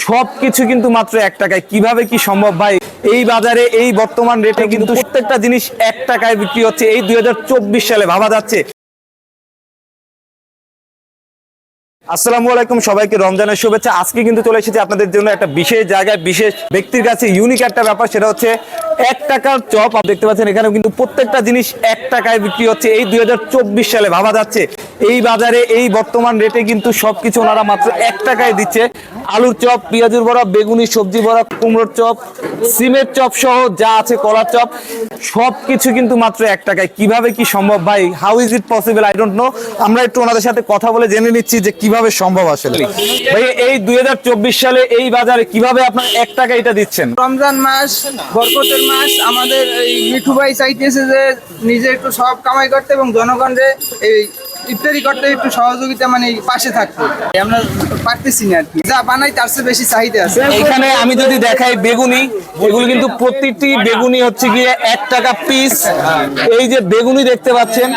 সবকিছু কিন্তু মাত্র 1 টাকায়। কিভাবে কি সম্ভব ভাই? এই বাজারে এই বর্তমান রেটে কিন্তু প্রত্যেকটা জিনিস 1 টাকায় বিক্রি হচ্ছে। এই 2024 সালে ভাবা যাচ্ছে। আসসালামু আলাইকুম, সবাইকে রমজানের শুভেচ্ছা। আজকে কিন্তু চলে এসেছি আপনাদের জন্য একটা বিশেষ জায়গায়, বিশেষ ব্যক্তির কাছে। ইউনিক একটা ব্যাপার, সেটা হচ্ছে 1 টাকার চপ। আপনি দেখতে পাচ্ছেন এখানে কিন্তু প্রত্যেকটা জিনিস 1 টাকায় বিক্রি হচ্ছে। এই 2024 সালে ভাবা যাচ্ছে এই বাজারে এই বর্তমান রেটে কিন্তু সবকিছু ওনারা মাত্র 1 টাকায় দিচ্ছে। আলুর চপ, পেঁয়াজুর বড়া, বেগুনি, সবজি বড়া, কুমড়োর চপ, সিমের চপ সহ যা আছে, কলার চপ, সবকিছু কিন্তু মাত্র 1 টাকায়। কিভাবে কি সম্ভব ভাই? How is it possible? I don't know. আমরা একটু ওনাদের সাথে কথা বলে জেনে নিচ্ছি যে কিভাবে সম্ভব আসলে। ভাই, এই 2024 সালে এই বাজারে কিভাবে আপনার 1 টাকা এটা দিচ্ছেন? রমজান মাস, বরকতের মাস। আমাদের এই মিঠু ভাই চাইতেছে যে নিজে একটু সব কামাই করতে এবং জনগণকে এই ইফতারি করতে একটু সহযোগিতা, মানে পাশে থাকতে। আমরা পারতেছি না আর কি, যা বানাই তার চেয়ে বেশি চাহিদা আছে। এখানে আমি যদি দেখাই বেগুনি, এগুলো কিন্তু প্রতিটি বেগুনি হচ্ছে গিয়ে 1 টাকা পিস। এই যে বেগুনি দেখতে পাচ্ছেন,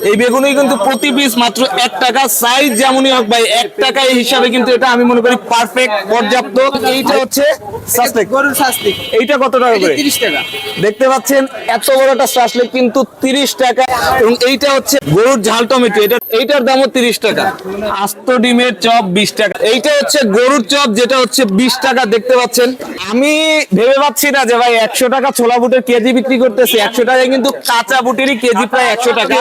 এই বেগুনি কিন্তু প্রতি পিস মাত্র 1 টাকা। সাইজ যেমনই হোক ভাই, 1 টাকা এই হিসাবে কিন্তু এটা আমি মনে করি পারফেক্ট, পর্যাপ্ত। এইটা হচ্ছে সাসলেক, গরুর শাস্তি, এইটা কত টাকা করে? 30 টাকা। দেখতে পাচ্ছেন এত বড় একটা সাসলেক কিন্তু 30 টাকা। এবং এইটা হচ্ছে গরুর ঝাল টমেটো, এইটার দামও 30 টাকা। আস্ত ডিমের চপ 20 টাকা। এইটা হচ্ছে গরুর চপ, যেটা হচ্ছে 20 টাকা। দেখতে পাচ্ছেন, আমি ভেবে পাচ্ছি না যে ভাই 100 টাকা ছোলা বুটের কেজি বিক্রি করতেছে। 100 টাকায় কিন্তু কাঁচা বুটেরই কেজি প্রায় 100 টাকা।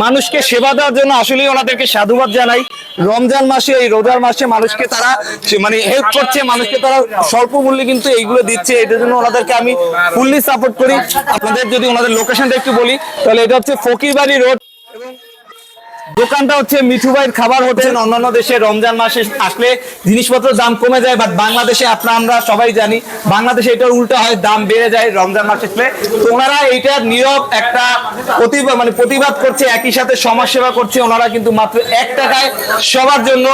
মানুষকে সেবা দেওয়ার জন্য আসলেই ওনাদেরকে সাধুবাদ জানাই। রমজান মাসে, এই রোজার মাসে মানুষকে তারা মানে হেল্প করছে, মানুষকে তারা স্বল্প মূল্যে কিন্তু এইগুলো দিচ্ছে। এটার জন্য ওনাদেরকে আমি ফুললি সাপোর্ট করি। আপনাদের যদি ওনাদের লোকেশনটা একটু বলি, তাহলে এটা হচ্ছে ফকিরবাড়ি রোড। দোকানটা হচ্ছে মিঠু ভাইয়ের খাবার হোটেল। অন্যান্য দেশে রমজান মাসে আসলে জিনিসপত্রের দাম কমে যায়, বাট বাংলাদেশে আমরা সবাই জানি বাংলাদেশে এটার উল্টা হয়, দাম বেড়ে যায় রমজান মাস আসলে। তো ওনারা এইটার নীরব একটা প্রতিবাদ করছে, একই সাথে সমাজ সেবা করছে। ওনারা কিন্তু মাত্র 1 টাকায় সবার জন্য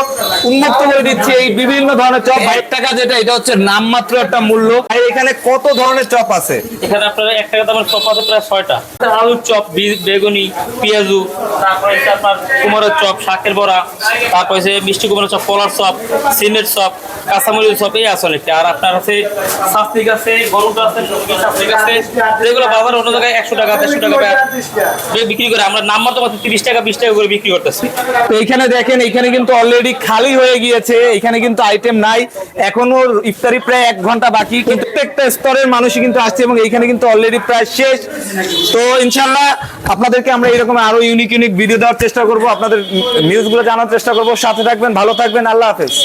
উন্মুক্ত করে দিচ্ছে এই বিভিন্ন ধরনের চপ। 1 টাকা যেটা, এটা হচ্ছে নামমাত্র একটা মূল্য। আর এখানে কত ধরনের চপ আছে? এখানে আপনার 1 টাকা দামের চপ আছে প্রায় 6টা। আলুর চপ, বেগুনি, পেঁয়াজু, তারপরে আপনার কুমড়োর চপ, শাকের বড়া, তারপর হচ্ছে মিষ্টি কুমড়োর চপ, কলার চপ, সিমের চপ, কাঁচামরিচের চপ, এই আছে অনেকটা। আর আপনার আছে শাস্তিক আছে, গরুটা আছে, শাস্তিক আছে, যেগুলো বাজার অন্য জায়গায় 100 টাকা 150 টাকা বিক্রি করে, আমরা নামমাত্র মাত্র 30 টাকা 20 টাকা করে বিক্রি করতেছি। তো এইখানে দেখেন, এইখানে কিন্তু অলরেডি খালি হয়ে গিয়েছে। এখানে কিন্তু আইটেম নাই, এখনো ইফতারি প্রায় 1 ঘন্টা বাকি। কিন্তু প্রত্যেকটা স্তরের মানুষই কিন্তু আসছে এবং এইখানে কিন্তু অলরেডি প্রায় শেষ। তো ইনশাল্লাহ আপনাদেরকে আমরা এরকম আরো ইউনিক ভিডিও দেওয়ার চেষ্টা করবো, আপনাদের নিউজগুলো জানার চেষ্টা করবো। সাথে থাকবেন, ভালো থাকবেন, আল্লাহ হাফেজ।